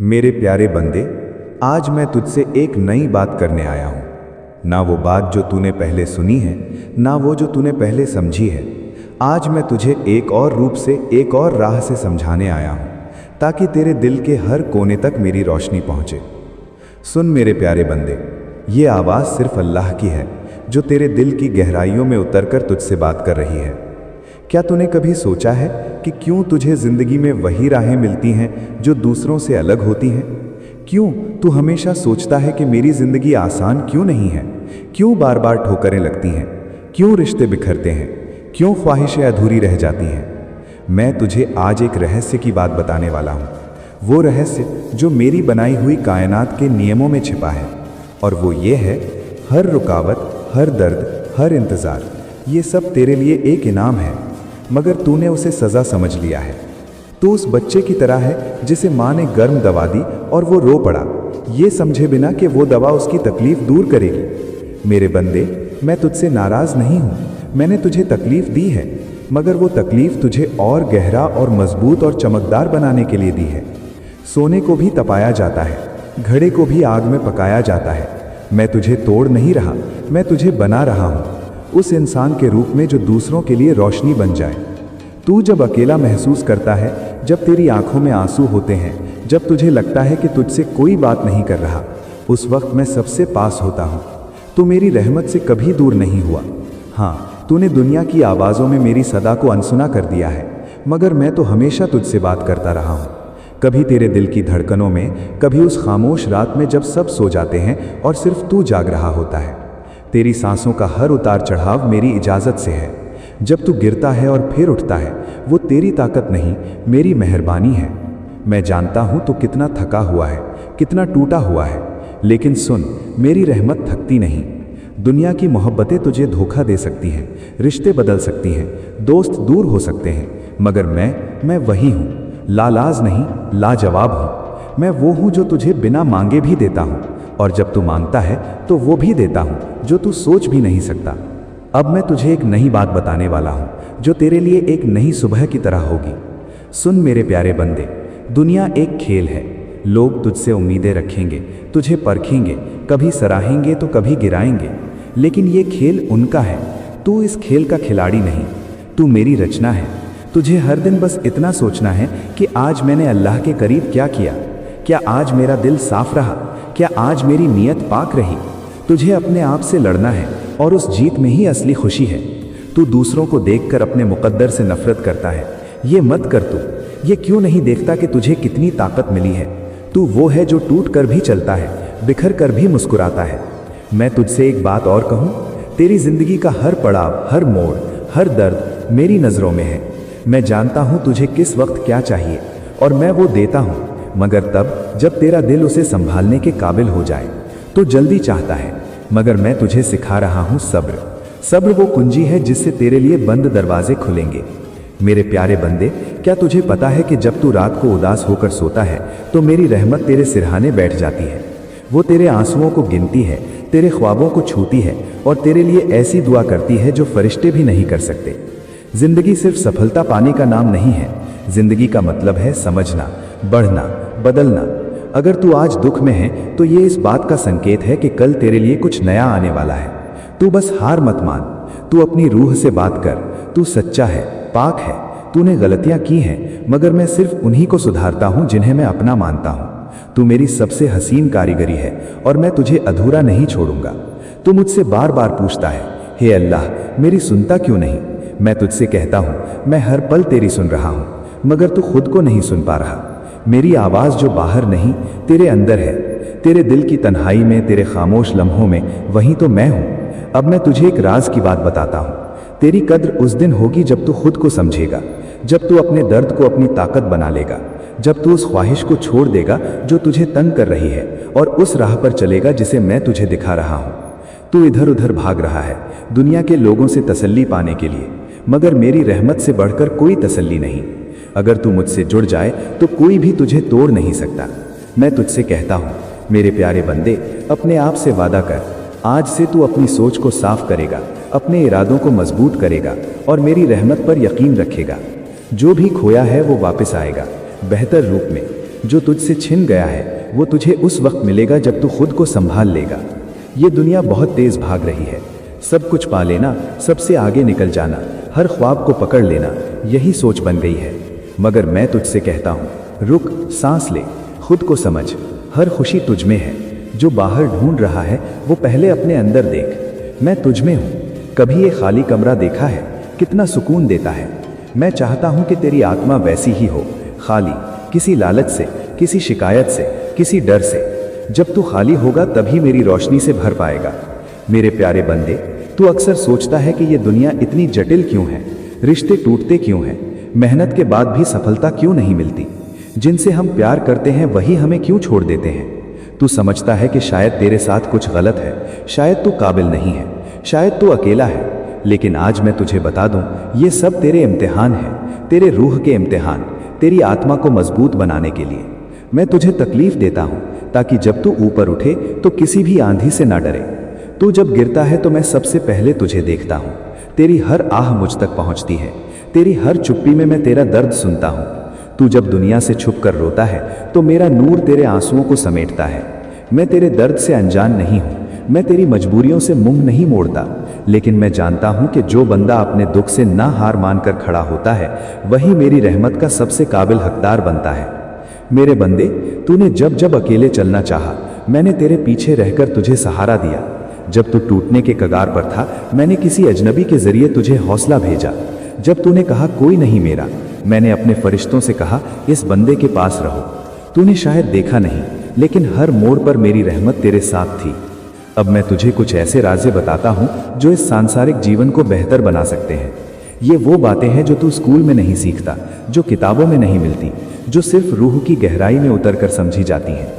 मेरे प्यारे बंदे, आज मैं तुझसे एक नई बात करने आया हूँ। ना वो बात जो तूने पहले सुनी है, ना वो जो तूने पहले समझी है। आज मैं तुझे एक और रूप से, एक और राह से समझाने आया हूँ, ताकि तेरे दिल के हर कोने तक मेरी रोशनी पहुँचे। सुन मेरे प्यारे बंदे, ये आवाज़ सिर्फ अल्लाह की है, जो तेरे दिल की गहराइयों में उतरकर तुझसे बात कर रही है। क्या तूने कभी सोचा है कि क्यों तुझे ज़िंदगी में वही राहें मिलती हैं जो दूसरों से अलग होती हैं? क्यों तू हमेशा सोचता है कि मेरी ज़िंदगी आसान क्यों नहीं है? क्यों बार बार ठोकरें लगती हैं? क्यों रिश्ते बिखरते हैं? क्यों ख्वाहिशें अधूरी रह जाती हैं? मैं तुझे आज एक रहस्य की बात बताने वाला हूँ। वो रहस्य जो मेरी बनाई हुई कायनात के नियमों में छिपा है। और वो ये है, हर रुकावट, हर दर्द, हर इंतज़ार, ये सब तेरे लिए एक इनाम है, मगर तूने उसे सज़ा समझ लिया है। तू उस बच्चे की तरह है जिसे माँ ने गर्म दवा दी और वो रो पड़ा, ये समझे बिना कि वो दवा उसकी तकलीफ़ दूर करेगी। मेरे बंदे, मैं तुझसे नाराज़ नहीं हूँ। मैंने तुझे तकलीफ़ दी है, मगर वो तकलीफ़ तुझे और गहरा और मजबूत और चमकदार बनाने के लिए दी है। सोने को भी तपाया जाता है, घड़े को भी आग में पकाया जाता है। मैं तुझे तोड़ नहीं रहा, मैं तुझे बना रहा हूँ, उस इंसान के रूप में जो दूसरों के लिए रोशनी बन जाए। तू जब अकेला महसूस करता है, जब तेरी आंखों में आंसू होते हैं, जब तुझे लगता है कि तुझसे कोई बात नहीं कर रहा, उस वक्त मैं सबसे पास होता हूँ। तू मेरी रहमत से कभी दूर नहीं हुआ। हाँ, तूने दुनिया की आवाज़ों में मेरी सदा को अनसुना कर दिया है, मगर मैं तो हमेशा तुझसे बात करता रहा हूँ। कभी तेरे दिल की धड़कनों में, कभी उस खामोश रात में जब सब सो जाते हैं और सिर्फ तू जाग रहा होता है। तेरी सांसों का हर उतार चढ़ाव मेरी इजाज़त से है। जब तू गिरता है और फिर उठता है, वो तेरी ताकत नहीं, मेरी मेहरबानी है। मैं जानता हूँ तू कितना थका हुआ है, कितना टूटा हुआ है, लेकिन सुन, मेरी रहमत थकती नहीं। दुनिया की मोहब्बतें तुझे धोखा दे सकती हैं, रिश्ते बदल सकती हैं, दोस्त दूर हो सकते हैं, मगर मैं वही हूँ। लालाज नहीं, लाजवाब हूँ। मैं वो हूँ जो तुझे बिना मांगे भी देता हूँ, और जब तू मांगता है तो वो भी देता हूँ जो तू सोच भी नहीं सकता। अब मैं तुझे एक नई बात बताने वाला हूँ, जो तेरे लिए एक नई सुबह की तरह होगी। सुन मेरे प्यारे बंदे, दुनिया एक खेल है। लोग तुझसे उम्मीदें रखेंगे, तुझे परखेंगे, कभी सराहेंगे तो कभी गिराएंगे, लेकिन ये खेल उनका है। तू इस खेल का खिलाड़ी नहीं, तू मेरी रचना है। तुझे हर दिन बस इतना सोचना है कि आज मैंने अल्लाह के करीब क्या किया। क्या आज मेरा दिल साफ रहा? क्या आज मेरी नीयत पाक रही? तुझे अपने आप से लड़ना है, और उस जीत में ही असली खुशी है। तू दूसरों को देखकर अपने मुकद्दर से नफरत करता है, ये मत कर। तू ये क्यों नहीं देखता कि तुझे कितनी ताकत मिली है? तू वो है जो टूट कर भी चलता है, बिखर कर भी मुस्कुराता है। मैं तुझसे एक बात और कहूँ, तेरी जिंदगी का हर पड़ाव, हर मोड़, हर दर्द मेरी नज़रों में है। मैं जानता हूँ तुझे किस वक्त क्या चाहिए, और मैं वो देता हूँ, मगर तब जब तेरा दिल उसे संभालने के काबिल हो जाए। तो जल्दी चाहता है, मगर मैं तुझे सिखा रहा हूँ सब्र। सब्र वो कुंजी है जिससे तेरे लिए बंद दरवाजे खुलेंगे। मेरे प्यारे बंदे, क्या तुझे पता है कि जब तू रात को उदास होकर सोता है तो मेरी रहमत तेरे सिरहाने बैठ जाती है। वो तेरे आंसुओं को गिनती है, तेरे ख्वाबों को छूती है, और तेरे लिए ऐसी दुआ करती है जो फरिश्ते भी नहीं कर सकते। जिंदगी सिर्फ सफलता पाने का नाम नहीं है। जिंदगी का मतलब है समझना, बढ़ना, बदलना। अगर तू आज दुख में है तो ये इस बात का संकेत है कि कल तेरे लिए कुछ नया आने वाला है। तू बस हार मत मान। तू अपनी रूह से बात कर। तू सच्चा है, पाक है। तूने गलतियां की हैं, मगर मैं सिर्फ उन्हीं को सुधारता हूं जिन्हें मैं अपना मानता हूं। तू मेरी सबसे हसीन कारीगरी है, और मैं तुझे अधूरा नहीं छोड़ूंगा। तू मुझसे बार बार पूछता है, हे अल्लाह, मेरी सुनता क्यों नहीं? मैं तुझसे कहता हूं, मैं हर पल तेरी सुन रहा हूं, मगर तू खुद को नहीं सुन पा रहा। मेरी आवाज़ जो बाहर नहीं, तेरे अंदर है। तेरे दिल की तन्हाई में, तेरे खामोश लम्हों में, वहीं तो मैं हूँ। अब मैं तुझे एक राज की बात बताता हूँ। तेरी कद्र उस दिन होगी जब तू खुद को समझेगा, जब तू अपने दर्द को अपनी ताकत बना लेगा, जब तू उस ख्वाहिश को छोड़ देगा जो तुझे तंग कर रही है, और उस राह पर चलेगा जिसे मैं तुझे दिखा रहा हूँ। तू इधर उधर भाग रहा है दुनिया के लोगों से तसल्ली पाने के लिए, मगर मेरी रहमत से बढ़कर कोई तसल्ली नहीं। अगर तू मुझसे जुड़ जाए तो कोई भी तुझे तोड़ नहीं सकता। मैं तुझसे कहता हूँ, मेरे प्यारे बंदे, अपने आप से वादा कर। आज से तू अपनी सोच को साफ करेगा, अपने इरादों को मजबूत करेगा, और मेरी रहमत पर यकीन रखेगा। जो भी खोया है वो वापस आएगा, बेहतर रूप में। जो तुझसे छिन गया है वो तुझे उस वक्त मिलेगा जब तू खुद को संभाल लेगा। ये दुनिया बहुत तेज भाग रही है, सब कुछ पा लेना, सबसे आगे निकल जाना, हर ख्वाब को पकड़ लेना, यही सोच बन गई है। मगर मैं तुझसे कहता हूँ, रुक, सांस ले, खुद को समझ, हर खुशी तुझ में है। जो बाहर ढूंढ रहा है वो पहले अपने अंदर देख, मैं तुझ में हूँ। कभी ये खाली कमरा देखा है, कितना सुकून देता है। मैं चाहता हूँ कि तेरी आत्मा वैसी ही हो, खाली, किसी लालच से, किसी शिकायत से, किसी डर से। जब तू खाली होगा तभी मेरी रोशनी से भर पाएगा। मेरे प्यारे बंदे, तू अक्सर सोचता है कि ये दुनिया इतनी जटिल क्यों है, रिश्ते टूटते क्यों हैं, मेहनत के बाद भी सफलता क्यों नहीं मिलती, जिनसे हम प्यार करते हैं वही हमें क्यों छोड़ देते हैं। तू समझता है कि शायद तेरे साथ कुछ गलत है, शायद तू काबिल नहीं है, शायद तू अकेला है। लेकिन आज मैं तुझे बता दूं, ये सब तेरे इम्तिहान हैं, तेरे रूह के इम्तिहान, तेरी आत्मा को मजबूत बनाने के लिए। मैं तुझे तकलीफ देता हूं ताकि जब तू ऊपर उठे तो किसी भी आंधी से ना डरे। तू जब गिरता है तो मैं सबसे पहले तुझे देखता हूं। तेरी हर आह मुझ तक पहुंचती है, तेरी हर चुप्पी में मैं तेरा दर्द सुनता हूं। तू जब दुनिया से छुप कर रोता है तो मेरा नूर तेरे आंसुओं को समेटता है। मैं तेरे दर्द से अनजान नहीं हूं, मैं तेरी मजबूरियों से मुंह नहीं मोड़ता, लेकिन मैं जानता हूं कि जो बंदा अपने दुख से ना हार मानकर खड़ा होता है वही मेरी रहमत का सबसे काबिल हकदार बनता है। मेरे बंदे, तूने जब जब अकेले चलना चाहा, मैंने तेरे पीछे रहकर तुझे सहारा दिया। जब तू टूटने के कगार पर था, मैंने किसी अजनबी के जरिए तुझे हौसला भेजा। जब तूने कहा कोई नहीं मेरा, मैंने अपने फरिश्तों से कहा इस बंदे के पास रहो। तूने शायद देखा नहीं, लेकिन हर मोड़ पर मेरी रहमत तेरे साथ थी। अब मैं तुझे कुछ ऐसे राज़े बताता हूँ जो इस सांसारिक जीवन को बेहतर बना सकते हैं। ये वो बातें हैं जो तू स्कूल में नहीं सीखता, जो किताबों में नहीं मिलती, जो सिर्फ रूह की गहराई में उतरकर समझी जाती हैं।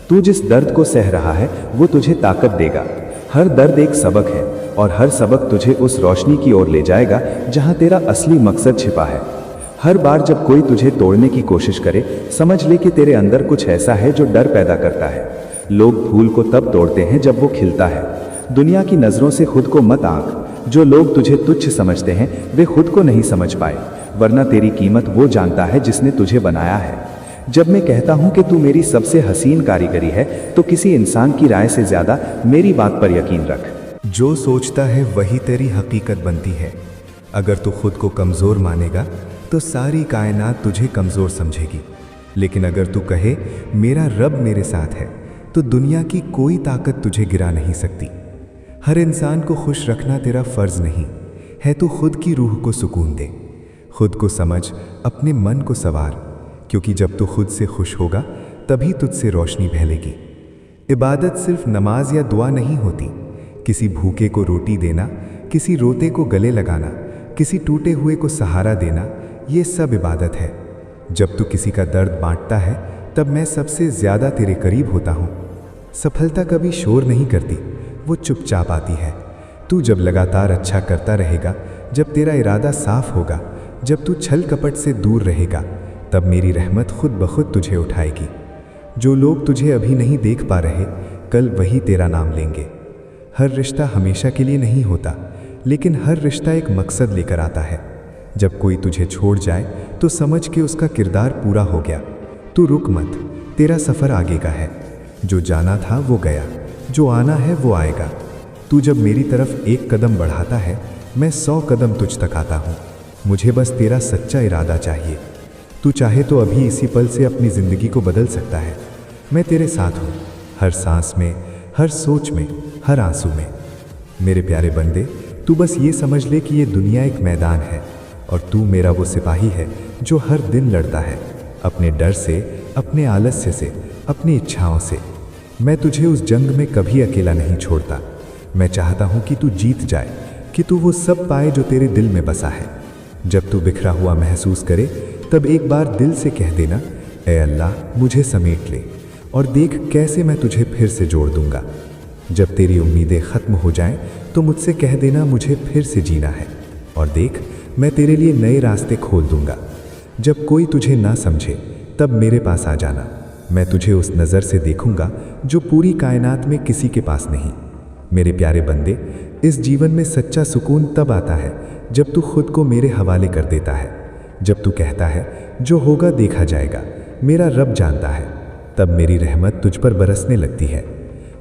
तू जिस दर्द को सह रहा है वो तुझे ताकत देगा। हर दर्द एक सबक है और हर सबक तुझे उस रोशनी की ओर ले जाएगा जहाँ तेरा असली मकसद छिपा है। हर बार जब कोई तुझे तोड़ने की कोशिश करे, समझ ले कि तेरे अंदर कुछ ऐसा है जो डर पैदा करता है। लोग फूल को तब तोड़ते हैं जब वो खिलता है। दुनिया की नज़रों से खुद को मत आंक। जो लोग तुझे तुच्छ समझते हैं वे खुद को नहीं समझ पाए, वरना तेरी कीमत वो जानता है जिसने तुझे बनाया है। जब मैं कहता हूँ कि तू मेरी सबसे हसीन कारीगरी है तो किसी इंसान की राय से ज़्यादा मेरी बात पर यकीन रख। जो सोचता है वही तेरी हकीकत बनती है। अगर तू खुद को कमज़ोर मानेगा तो सारी कायनात तुझे कमज़ोर समझेगी। लेकिन अगर तू कहे मेरा रब मेरे साथ है तो दुनिया की कोई ताकत तुझे गिरा नहीं सकती। हर इंसान को खुश रखना तेरा फ़र्ज़ नहीं है, तू खुद की रूह को सुकून दे। खुद को समझ, अपने मन को सवार, क्योंकि जब तू खुद से खुश होगा तभी तुझसे रोशनी फैलेगी। इबादत सिर्फ नमाज या दुआ नहीं होती। किसी भूखे को रोटी देना, किसी रोते को गले लगाना, किसी टूटे हुए को सहारा देना, ये सब इबादत है। जब तू किसी का दर्द बांटता है तब मैं सबसे ज़्यादा तेरे करीब होता हूँ। सफलता कभी शोर नहीं करती, वो चुपचाप आती है। तू जब लगातार अच्छा करता रहेगा, जब तेरा इरादा साफ होगा, जब तू छल कपट से दूर रहेगा, तब मेरी रहमत खुद ब खुद तुझे उठाएगी। जो लोग तुझे अभी नहीं देख पा रहे, कल वही तेरा नाम लेंगे। हर रिश्ता हमेशा के लिए नहीं होता, लेकिन हर रिश्ता एक मकसद लेकर आता है। जब कोई तुझे छोड़ जाए तो समझ के उसका किरदार पूरा हो गया। तू रुक मत, तेरा सफ़र आगे का है। जो जाना था वो गया, जो आना है वो आएगा। तू जब मेरी तरफ एक कदम बढ़ाता है, मैं 100 कदम तुझ तक आता हूँ। मुझे बस तेरा सच्चा इरादा चाहिए। तू चाहे तो अभी इसी पल से अपनी ज़िंदगी को बदल सकता है। मैं तेरे साथ हूँ, हर सांस में, हर सोच में, हर आंसू में। मेरे प्यारे बंदे, तू बस ये समझ ले कि ये दुनिया एक मैदान है और तू मेरा वो सिपाही है जो हर दिन लड़ता है, अपने डर से, अपने आलस्य से, अपनी इच्छाओं से। मैं तुझे उस जंग में कभी अकेला नहीं छोड़ता। मैं चाहता हूँ कि तू जीत जाए, कि तू वो सब पाए जो तेरे दिल में बसा है। जब तू बिखरा हुआ महसूस करे तब एक बार दिल से कह देना, ऐ अल्लाह मुझे समेट ले, और देख कैसे मैं तुझे फिर से जोड़ दूंगा। जब तेरी उम्मीदें ख़त्म हो जाएं तो मुझसे कह देना मुझे फिर से जीना है, और देख मैं तेरे लिए नए रास्ते खोल दूंगा। जब कोई तुझे ना समझे तब मेरे पास आ जाना। मैं तुझे उस नज़र से देखूंगा जो पूरी कायनात में किसी के पास नहीं। मेरे प्यारे बंदे, इस जीवन में सच्चा सुकून तब आता है जब तू खुद को मेरे हवाले कर देता है। जब तू कहता है जो होगा देखा जाएगा, मेरा रब जानता है, तब मेरी रहमत तुझ पर बरसने लगती है।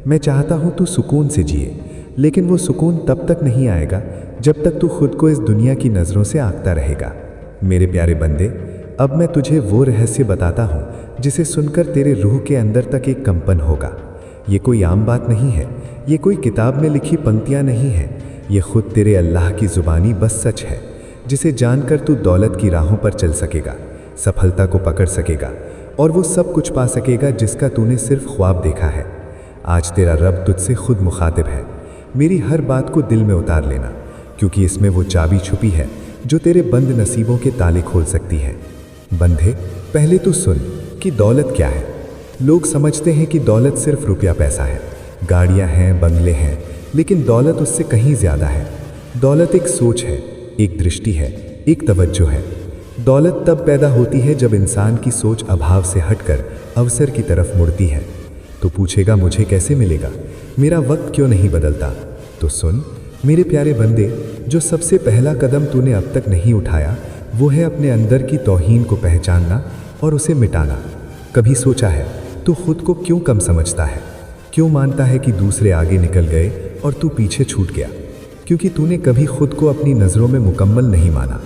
मैं चाहता हूँ तू सुकून से जिए, लेकिन वो सुकून तब तक नहीं आएगा जब तक तू खुद को इस दुनिया की नज़रों से आंकता रहेगा। मेरे प्यारे बंदे, अब मैं तुझे वो रहस्य बताता हूँ जिसे सुनकर तेरे रूह के अंदर तक एक कंपन होगा। ये कोई आम बात नहीं है, ये कोई किताब में लिखी पंक्तियाँ नहीं है, ये खुद तेरे अल्लाह की ज़ुबानी बस सच है, जिसे जानकर तू दौलत की राहों पर चल सकेगा, सफलता को पकड़ सकेगा और वो सब कुछ पा सकेगा जिसका तूने सिर्फ ख्वाब देखा है। आज तेरा रब तुझसे खुद मुखातिब है। मेरी हर बात को दिल में उतार लेना, क्योंकि इसमें वो चाबी छुपी है जो तेरे बंद नसीबों के ताले खोल सकती है। बंधे, पहले तो सुन कि दौलत क्या है। लोग समझते हैं कि दौलत सिर्फ रुपया पैसा है, गाड़ियाँ हैं, बंगले हैं, लेकिन दौलत उससे कहीं ज़्यादा है। दौलत एक सोच है, एक दृष्टि है, एक तवज्जो है। दौलत तब पैदा होती है जब इंसान की सोच अभाव से हटकर अवसर की तरफ मुड़ती है। तो पूछेगा मुझे कैसे मिलेगा, मेरा वक्त क्यों नहीं बदलता? तो सुन मेरे प्यारे बंदे, जो सबसे पहला कदम तूने अब तक नहीं उठाया वो है अपने अंदर की तौहीन को पहचानना और उसे मिटाना। कभी सोचा है तू खुद को क्यों कम समझता है? क्यों मानता है कि दूसरे आगे निकल गए और तू पीछे छूट गया? क्योंकि तूने कभी खुद को अपनी नज़रों में मुकम्मल नहीं माना।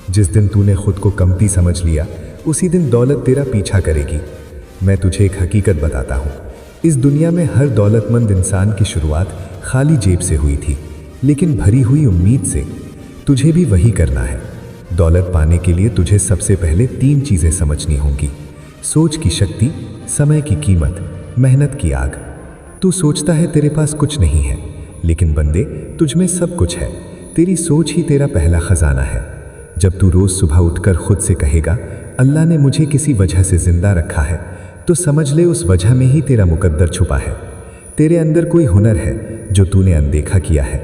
जिस दिन तूने खुद को कमती समझ लिया, उसी दिन दौलत तेरा पीछा करेगी। मैं तुझे एक हकीकत बताता हूँ, इस दुनिया में हर दौलतमंद इंसान की शुरुआत खाली जेब से हुई थी, लेकिन भरी हुई उम्मीद से। तुझे भी वही करना है। दौलत पाने के लिए तुझे सबसे पहले 3 चीज़ें समझनी होंगी: सोच की शक्ति, समय की कीमत, मेहनत की आग। तू सोचता है तेरे पास कुछ नहीं है, लेकिन बंदे तुझ में सब कुछ है। तेरी सोच ही तेरा पहला खजाना है। जब तू रोज़ सुबह उठकर खुद से कहेगा अल्लाह ने मुझे किसी वजह से जिंदा रखा है, तो समझ ले उस वजह में ही तेरा मुकद्दर छुपा है। तेरे अंदर कोई हुनर है जो तूने अनदेखा किया है।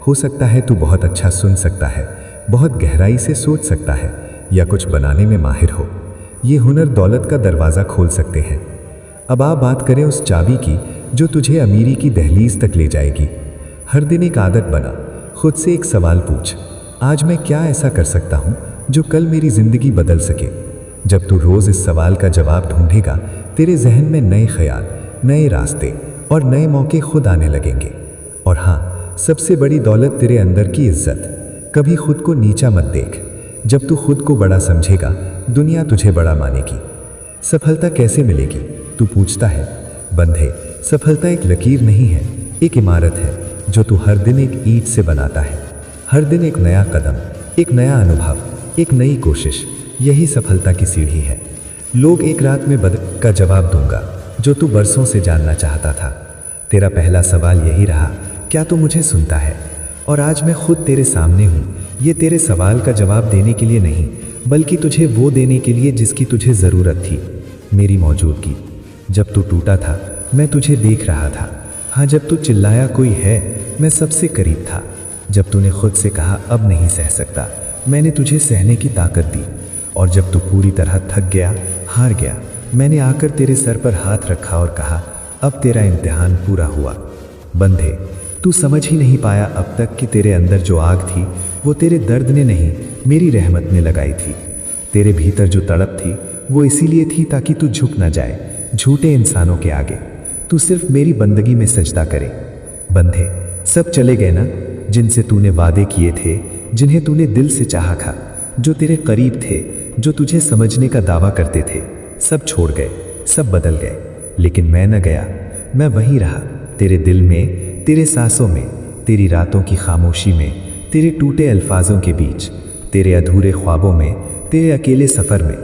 हो सकता है तू बहुत अच्छा सुन सकता है, बहुत गहराई से सोच सकता है, या कुछ बनाने में माहिर हो। ये हुनर दौलत का दरवाज़ा खोल सकते हैं। अब आप बात करें उस चाबी की जो तुझे अमीरी की दहलीज तक ले जाएगी। हर दिन एक आदत बना, खुद से एक सवाल पूछ, आज मैं क्या ऐसा कर सकता हूँ जो कल मेरी ज़िंदगी बदल सके? जब तू रोज़ इस सवाल का जवाब ढूंढेगा, तेरे जहन में नए ख्याल, नए रास्ते और नए मौके खुद आने लगेंगे। और हाँ, सबसे बड़ी दौलत तेरे अंदर की इज्जत। कभी खुद को नीचा मत देख। जब तू खुद को बड़ा समझेगा, दुनिया तुझे बड़ा मानेगी। सफलता कैसे मिलेगी, तू पूछता है? बंधे, सफलता एक लकीर नहीं है, एक इमारत है जो तू हर दिन एक ईंट से बनाता है। हर दिन एक नया कदम, एक नया अनुभव, एक नई कोशिश, यही सफलता की सीढ़ी है। लोग एक रात में बदल का जवाब दूंगा जो तू बरसों से जानना चाहता था। तेरा पहला सवाल यही रहा, क्या तू मुझे सुनता है? और आज मैं खुद तेरे सामने हूँ, ये तेरे सवाल का जवाब देने के लिए नहीं, बल्कि तुझे वो देने के लिए जिसकी तुझे ज़रूरत थी, मेरी मौजूदगी। जब तू टूटा था, मैं तुझे देख रहा था। हाँ, जब तू चिल्लाया कोई है, मैं सबसे करीब था। जब तूने खुद से कहा अब नहीं सह सकता, मैंने तुझे सहने की ताकत दी। और जब तू पूरी तरह थक गया, हार गया, मैंने आकर तेरे सर पर हाथ रखा और कहा अब तेरा इम्तिहान पूरा हुआ। बंधे, तू समझ ही नहीं पाया अब तक कि तेरे अंदर जो आग थी वो तेरे दर्द ने नहीं, मेरी रहमत ने लगाई थी। तेरे भीतर जो तड़प थी वो इसीलिए थी ताकि तू झुक ना जाए झूठे इंसानों के आगे, तू सिर्फ मेरी बंदगी में सजदा करे। बंधे, सब चले गए ना जिनसे तूने वादे किए थे, जिन्हें तूने दिल से चाहा था, जो तेरे करीब थे, जो तुझे समझने का दावा करते थे, सब छोड़ गए, सब बदल गए। लेकिन मैं न गया, मैं वहीं रहा, तेरे दिल में, तेरे सांसों में, तेरी रातों की खामोशी में, तेरे टूटे अल्फाजों के बीच, तेरे अधूरे ख्वाबों में, तेरे अकेले सफ़र में।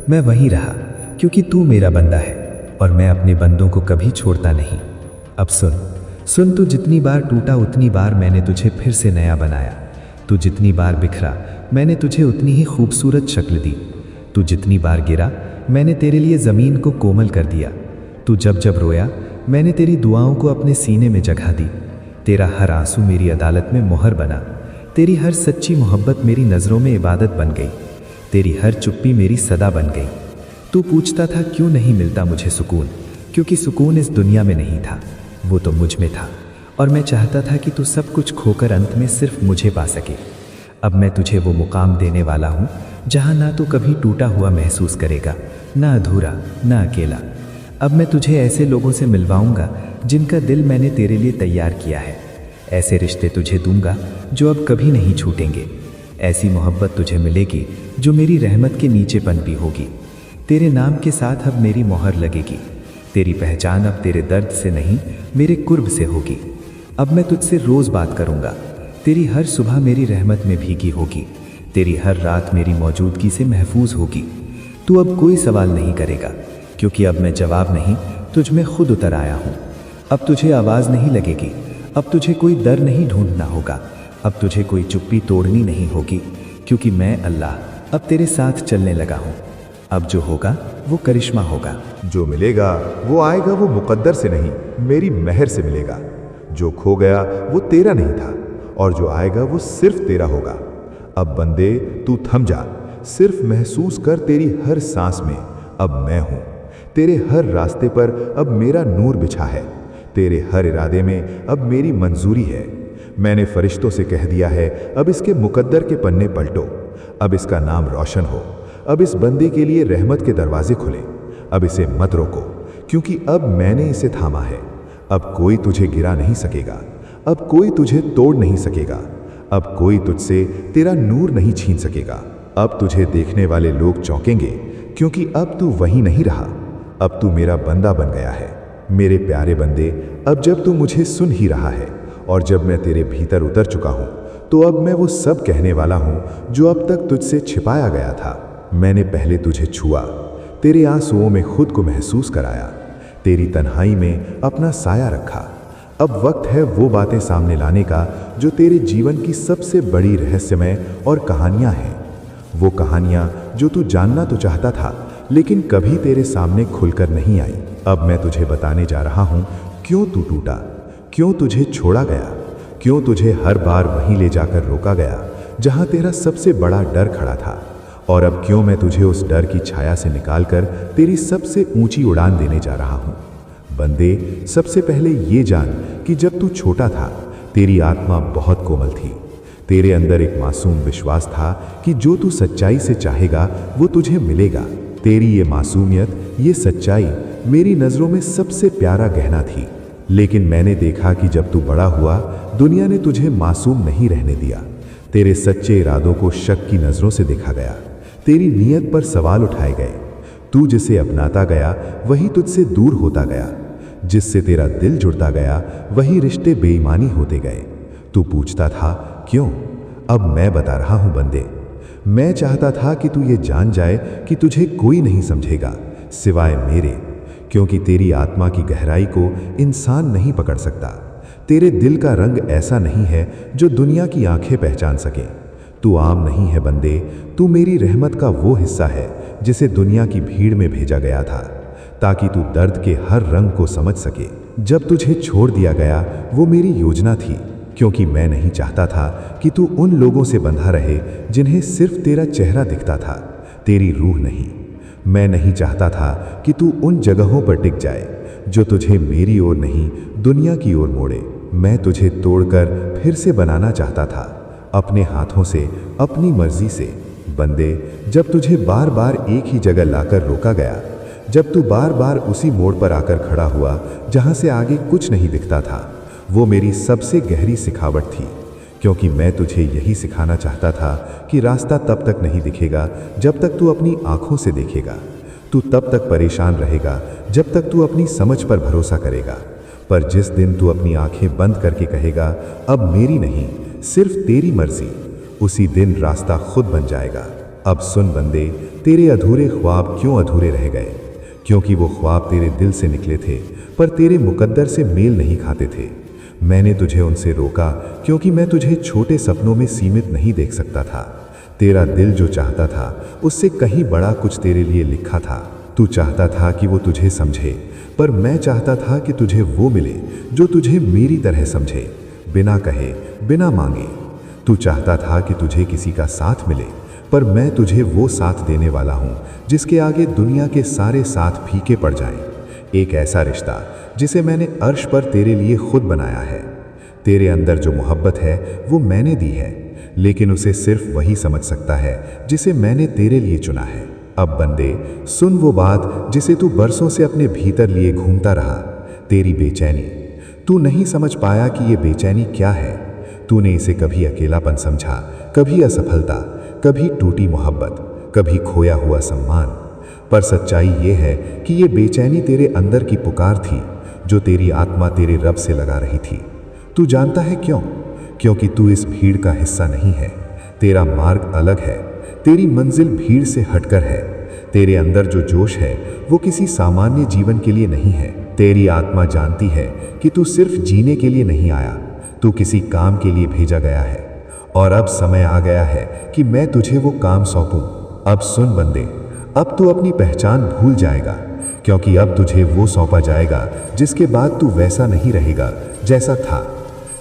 मैं वहीं रहा क्योंकि तू मेरा बंदा है और मैं अपने बंदों को कभी छोड़ता नहीं। अब सुन, तू जितनी बार टूटा उतनी बार मैंने तुझे फिर से नया बनाया। तू जितनी बार बिखरा, मैंने तुझे उतनी ही खूबसूरत शक्ल दी। तू जितनी बार गिरा, मैंने तेरे लिए ज़मीन को कोमल कर दिया। तू जब जब रोया, मैंने तेरी दुआओं को अपने सीने में जगह दी। तेरा हर आंसू मेरी अदालत में मोहर बना। तेरी हर सच्ची मोहब्बत मेरी नज़रों में इबादत बन गई। तेरी हर चुप्पी मेरी सदा बन गई। तू पूछता था क्यों नहीं मिलता मुझे सुकून, क्योंकि सुकून इस दुनिया में नहीं था, वो तो मुझ में था। और मैं चाहता था कि तू सब कुछ खोकर अंत में सिर्फ मुझे पा सके। अब मैं तुझे वो मुकाम देने वाला हूँ जहाँ ना तू कभी टूटा हुआ महसूस करेगा, ना अधूरा, ना अकेला। अब मैं तुझे ऐसे लोगों से मिलवाऊंगा जिनका दिल मैंने तेरे लिए तैयार किया है। ऐसे रिश्ते तुझे दूंगा जो अब कभी नहीं छूटेंगे। ऐसी मोहब्बत तुझे मिलेगी जो मेरी रहमत के नीचे पनपी होगी। तेरे नाम के साथ अब मेरी मोहर लगेगी। तेरी पहचान अब तेरे दर्द से नहीं, मेरे कुर्ब से होगी। अब मैं तुझसे रोज़ बात करूंगा। तेरी हर सुबह मेरी रहमत में भीगी होगी। तेरी हर रात मेरी मौजूदगी से महफूज होगी। तू अब कोई सवाल नहीं करेगा, क्योंकि अब मैं जवाब नहीं, तुझ में खुद उतर आया हूँ। अब तुझे आवाज़ नहीं लगेगी, अब तुझे कोई डर नहीं ढूंढना होगा, अब तुझे कोई चुप्पी तोड़नी नहीं होगी, क्योंकि मैं अल्लाह अब तेरे साथ चलने लगा हूँ। अब जो होगा वो करिश्मा होगा। जो मिलेगा वो आएगा, वो मुकद्दर से नहीं, मेरी मेहर से मिलेगा। जो खो गया वो तेरा नहीं था, और जो आएगा वो सिर्फ तेरा होगा। अब बंदे तू थम जा, सिर्फ महसूस कर तेरी हर सांस में अब मैं हूँ। तेरे हर रास्ते पर अब मेरा नूर बिछा है। तेरे हर इरादे में अब मेरी मंजूरी है। मैंने फरिश्तों से कह दिया है, अब इसके मुकद्दर के पन्ने पलटो, अब इसका नाम रोशन हो। अब इस बंदे के लिए रहमत के दरवाजे खुले। अब इसे मत रोको, क्योंकि अब मैंने इसे थामा है। अब कोई तुझे गिरा नहीं सकेगा, अब कोई तुझे तोड़ नहीं सकेगा, अब कोई तुझसे तेरा नूर नहीं छीन सकेगा। अब तुझे देखने वाले लोग चौंकेंगे, क्योंकि अब तू वही नहीं रहा, अब तू मेरा बंदा बन गया है। मेरे प्यारे बंदे, अब जब तू मुझे सुन ही रहा है और जब मैं तेरे भीतर उतर चुका हूँ, तो अब मैं वो सब कहने वाला हूँ जो अब तक तुझसे छिपाया गया था। मैंने पहले तुझे छुआ, तेरे आंसुओं में खुद को महसूस कराया, तेरी तन्हाई में अपना साया रखा। अब वक्त है वो बातें सामने लाने का जो तेरे जीवन की सबसे बड़ी रहस्यमय और कहानियाँ हैं। वो कहानियाँ जो तू जानना तो चाहता था, लेकिन कभी तेरे सामने खुलकर नहीं आई। अब मैं तुझे बताने जा रहा हूँ क्यों तू टूटा, क्यों तुझे छोड़ा गया, क्यों तुझे हर बार वहीं ले जाकर रोका गया जहाँ तेरा सबसे बड़ा डर खड़ा था, और अब क्यों मैं तुझे उस डर की छाया से निकालकर तेरी सबसे ऊंची उड़ान देने जा रहा हूँ। बंदे, सबसे पहले ये जान कि जब तू छोटा था, तेरी आत्मा बहुत कोमल थी। तेरे अंदर एक मासूम विश्वास था कि जो तू सच्चाई से चाहेगा वो तुझे मिलेगा। तेरी ये मासूमियत, ये सच्चाई मेरी नज़रों में सबसे प्यारा गहना थी। लेकिन मैंने देखा कि जब तू बड़ा हुआ, दुनिया ने तुझे मासूम नहीं रहने दिया। तेरे सच्चे इरादों को शक की नज़रों से देखा गया, तेरी नीयत पर सवाल उठाए गए। तू जिसे अपनाता गया वही तुझसे दूर होता गया, जिससे तेरा दिल जुड़ता गया वही रिश्ते बेईमानी होते गए। तू पूछता था क्यों? अब मैं बता रहा हूं बंदे, मैं चाहता था कि तू ये जान जाए कि तुझे कोई नहीं समझेगा सिवाय मेरे, क्योंकि तेरी आत्मा की गहराई को इंसान नहीं पकड़ सकता। तेरे दिल का रंग ऐसा नहीं है जो दुनिया की आंखें पहचान सके। तू आम नहीं है बंदे, तू मेरी रहमत का वो हिस्सा है जिसे दुनिया की भीड़ में भेजा गया था, ताकि तू दर्द के हर रंग को समझ सके। जब तुझे छोड़ दिया गया वो मेरी योजना थी, क्योंकि मैं नहीं चाहता था कि तू उन लोगों से बंधा रहे जिन्हें सिर्फ तेरा चेहरा दिखता था, तेरी रूह नहीं। मैं नहीं चाहता था कि तू उन जगहों पर टिक जाए जो तुझे मेरी ओर नहीं, दुनिया की ओर मोड़े। मैं तुझे तोड़कर फिर से बनाना चाहता था, अपने हाथों से, अपनी मर्जी से। बंदे, जब तुझे बार बार एक ही जगह लाकर रोका गया, जब तू बार बार उसी मोड़ पर आकर खड़ा हुआ जहां से आगे कुछ नहीं दिखता था, वो मेरी सबसे गहरी सिखावट थी, क्योंकि मैं तुझे यही सिखाना चाहता था कि रास्ता तब तक नहीं दिखेगा जब तक तू अपनी आंखों से देखेगा। तू तब तक परेशान रहेगा जब तक तू अपनी समझ पर भरोसा करेगा, पर जिस दिन तू अपनी आंखें बंद करके कहेगा अब मेरी नहीं, सिर्फ तेरी मर्जी, उसी दिन रास्ता खुद बन जाएगा। अब सुन बंदे, तेरे अधूरे ख्वाब क्यों अधूरे रह गए? क्योंकि वो ख्वाब तेरे दिल से निकले थे, पर तेरे मुकद्दर से मेल नहीं खाते थे। मैंने तुझे उनसे रोका क्योंकि मैं तुझे छोटे सपनों में सीमित नहीं देख सकता था। तेरा दिल जो चाहता था उससे कहीं बड़ा कुछ तेरे लिए लिखा था। तू चाहता था कि वो तुझे समझे, पर मैं चाहता था कि तुझे वो मिले जो तुझे मेरी तरह समझे, बिना कहे, बिना मांगे। तू चाहता था कि तुझे किसी का साथ मिले, पर मैं तुझे वो साथ देने वाला हूँ जिसके आगे दुनिया के सारे साथ फीके पड़ जाएं। एक ऐसा रिश्ता जिसे मैंने अर्श पर तेरे लिए खुद बनाया है। तेरे अंदर जो मोहब्बत है वो मैंने दी है, लेकिन उसे सिर्फ वही समझ सकता है जिसे मैंने तेरे लिए चुना है। अब बंदे सुन वो बात जिसे तू बरसों से अपने भीतर लिए घूमता रहा, तेरी बेचैनी। तू नहीं समझ पाया कि ये बेचैनी क्या है। तूने इसे कभी अकेलापन समझा, कभी असफलता, कभी टूटी मोहब्बत, कभी खोया हुआ सम्मान। पर सच्चाई ये है कि ये बेचैनी तेरे अंदर की पुकार थी, जो तेरी आत्मा तेरे रब से लगा रही थी। तू जानता है क्यों? क्योंकि तू इस भीड़ का हिस्सा नहीं है। तेरा मार्ग अलग है, तेरी मंजिल भीड़ से हटकर है। तेरे अंदर जो जोश है वो किसी सामान्य जीवन के लिए नहीं है। तेरी आत्मा जानती है कि तू सिर्फ जीने के लिए नहीं आया, तू किसी काम के लिए भेजा गया है। और अब समय आ गया है कि मैं तुझे वो काम सौंपूं। अब सुन बंदे, अब तू अपनी पहचान भूल जाएगा, क्योंकि अब तुझे वो सौंपा जाएगा जिसके बाद तू वैसा नहीं रहेगा जैसा था।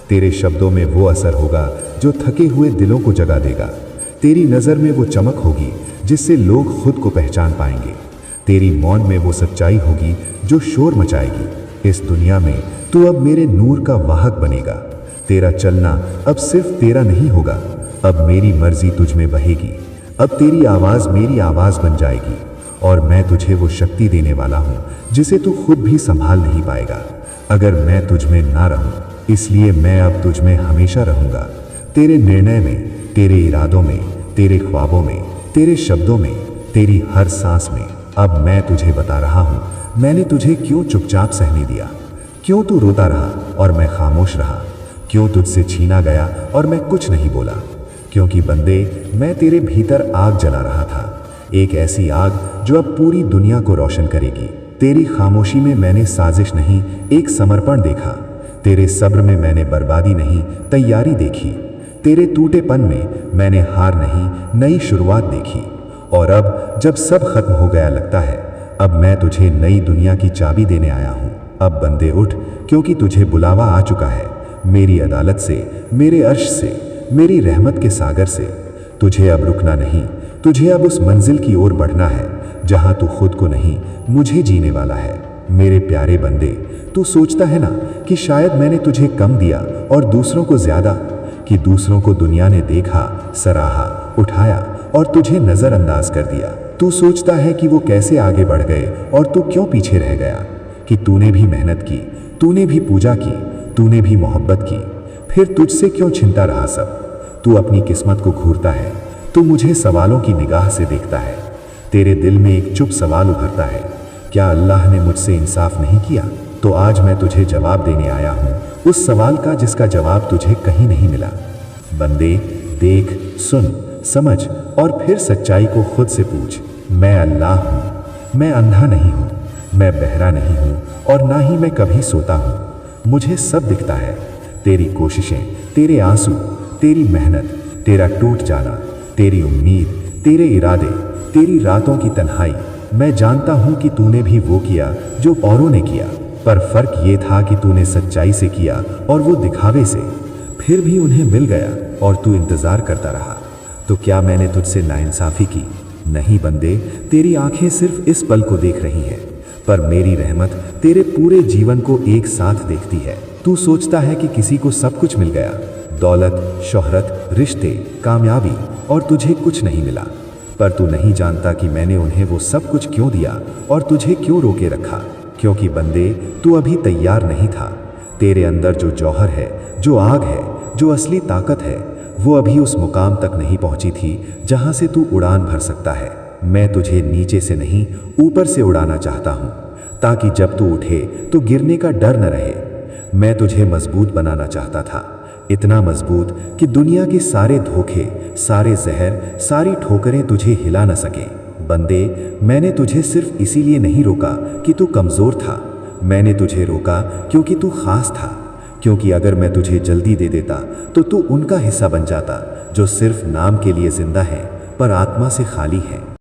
तेरे शब्दों में वो असर होगा जो थके हुए दिलों को जगा देगा। तेरी नज़र में वो चमक होगी जिससे लोग खुद को पहचान पाएंगे। तेरी मौन में वो सच्चाई होगी जो शोर मचाएगी। इस दुनिया में तू अब मेरे नूर का वाहक बनेगा। तेरा चलना अब सिर्फ तेरा नहीं होगा, अब मेरी मर्जी तुझ में बहेगी। अब तेरी आवाज़ मेरी आवाज़ बन जाएगी और मैं तुझे वो शक्ति देने वाला हूँ जिसे तू खुद भी संभाल नहीं पाएगा अगर मैं तुझ में ना रहूँ। इसलिए मैं अब तुझ में हमेशा रहूँगा, तेरे निर्णय में, तेरे इरादों में, तेरे ख्वाबों में, तेरे शब्दों में, तेरी हर सांस में। अब मैं तुझे बता रहा हूँ मैंने तुझे क्यों चुपचाप सहने दिया, क्यों तू रोता रहा और मैं खामोश रहा, क्यों तुझसे छीना गया और मैं कुछ नहीं बोला। क्योंकि बंदे, मैं तेरे भीतर आग जला रहा था, एक ऐसी आग जो अब पूरी दुनिया को रोशन करेगी। तेरी खामोशी में मैंने साजिश नहीं, एक समर्पण देखा। तेरे सब्र में मैंने बर्बादी नहीं, तैयारी देखी। तेरे टूटेपन में मैंने हार नहीं, नई शुरुआत देखी। और अब जब सब खत्म हो गया लगता है, अब मैं तुझे नई दुनिया की चाबी देने आया हूँ। अब बंदे उठ, क्योंकि तुझे बुलावा आ चुका है, मेरी अदालत से, मेरे अर्श से, मेरी रहमत के सागर से। तुझे अब रुकना नहीं, तुझे अब उस मंजिल की ओर बढ़ना है जहाँ तू खुद को नहीं, मुझे जीने वाला है। मेरे प्यारे बंदे, तू सोचता है ना कि शायद मैंने तुझे कम दिया और दूसरों को ज्यादा, कि दूसरों को दुनिया ने देखा, सराहा, उठाया और तुझे नजरअंदाज कर दिया। तू सोचता है कि वो कैसे आगे बढ़ गए और तू क्यों पीछे रह गया, कि तूने भी मेहनत की, तूने भी पूजा की, तूने भी मोहब्बत की, फिर तुझसे क्यों छिनता रहा सब। तू अपनी किस्मत को घूरता है, तू मुझे सवालों की निगाह से देखता है। तेरे दिल में एक चुप सवाल उभरता है, क्या अल्लाह ने मुझसे इंसाफ नहीं किया? तो आज मैं तुझे जवाब देने आया हूँ, उस सवाल का जिसका जवाब तुझे कहीं नहीं मिला। बंदे, देख, सुन, समझ और फिर सच्चाई को खुद से पूछ। मैं अल्लाह हूँ, मैं अंधा नहीं हूँ, मैं बहरा नहीं हूँ और ना ही मैं कभी सोता हूँ। मुझे सब दिखता है, तेरी कोशिशें, तेरे आंसू, तेरी मेहनत, तेरा टूट जाना, तेरी उम्मीद, तेरे इरादे, तेरी रातों की तन्हाई। मैं जानता हूँ कि तूने भी वो किया जो औरों ने किया, पर फर्क ये था कि तूने सच्चाई से किया और वो दिखावे से। फिर भी उन्हें मिल गया और तू इंतजार करता रहा। तो क्या मैंने तुझसे नाइंसाफी की? नहीं बंदे, तेरी आंखें सिर्फ इस पल को देख रही हैं, पर मेरी रहमत तेरे पूरे जीवन को एक साथ देखती है। तू सोचता है कि किसी को सब कुछ मिल गया, दौलत, शोहरत, रिश्ते, कामयाबी, और तुझे कुछ नहीं मिला। पर तू नहीं जानता कि मैंने उन्हें वो सब कुछ क्यों दिया और तुझे क्यों रोके रखा। क्योंकि बंदे, तू अभी तैयार नहीं था। तेरे अंदर जो जौहर है, जो आग है, जो असली ताकत है, वो अभी उस मुकाम तक नहीं पहुंची थी जहां से तू उड़ान भर सकता है। मैं तुझे नीचे से नहीं, ऊपर से उड़ाना चाहता हूं, ताकि जब तू उठे तो गिरने का डर न रहे। मैं तुझे मजबूत बनाना चाहता था, इतना मजबूत कि दुनिया के सारे धोखे, सारे जहर, सारी ठोकरें तुझे हिला न सके। बंदे, मैंने तुझे सिर्फ इसीलिए नहीं रोका कि तू कमजोर था, मैंने तुझे रोका क्योंकि तू खास था। क्योंकि अगर मैं तुझे जल्दी दे देता तो तू उनका हिस्सा बन जाता जो सिर्फ नाम के लिए जिंदा है पर आत्मा से खाली है।